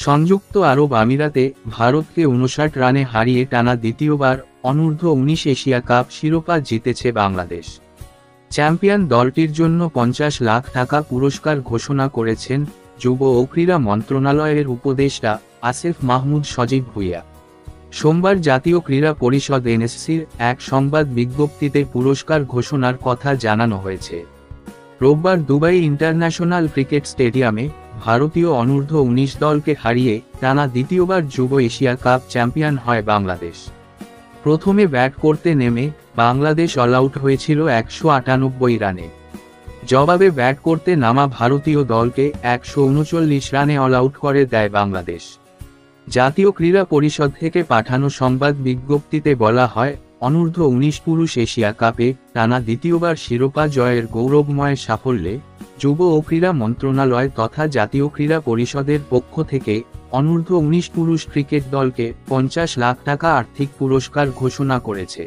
সংযুক্ত আরব আমিরাতে ভারতকে ৫৯ রানে হারিয়ে টানা দ্বিতীয়বার অনূর্ধ্ব-১৯ এশিয়া কাপ শিরোপা জিতেছে বাংলাদেশ। চ্যাম্পিয়ন দলটির জন্য ৫০ লাখ টাকা পুরস্কার ঘোষণা করেছেন যুব ও ক্রীড়া মন্ত্রণালয়ের উপদেষ্টা আসিফ মাহমুদ সজীব ভুঁইয়া। সোমবার জাতীয় ক্রীড়া পরিষদ এনএসসির এক সংবাদ বিজ্ঞপ্তিতে পুরস্কার ঘোষণার কথা জানানো হয়েছে। রোববার দুবাই ইন্টারন্যাশনাল ক্রিকেট স্টেডিয়ামে ভারতীয় অনূর্ধ্ব-১৯ দলকে হারিয়ে টানা দ্বিতীয়বার যুব এশিয়া কাপ চ্যাম্পিয়ন হয় বাংলাদেশ। প্রথমে ব্যাট করতে নেমে বাংলাদেশ অলআউট হয়েছিল ১৯৮ রানে। জবাবে ব্যাট করতে নামা ভারতীয় দলকে ১৩৯ রানে অলআউট করে দেয় বাংলাদেশ। জাতীয় ক্রীড়া পরিষদ থেকে পাঠানো সংবাদ বিজ্ঞপ্তিতে বলা হয়, অনূর্ধ্ব-১৯ পুরুষ এশিয়া কাপে টানা দ্বিতীয়বার শিরোপা জয়ের গৌরবময় সাফল্যে যুব ও ক্রীড়া মন্ত্রণালয় তথা জাতীয় ক্রীড়া পরিষদের পক্ষ থেকে অনূর্ধ্ব-১৯ পুরুষ ক্রিকেট দলকে ৫০ লাখ টাকা আর্থিক পুরস্কার ঘোষণা করেছে।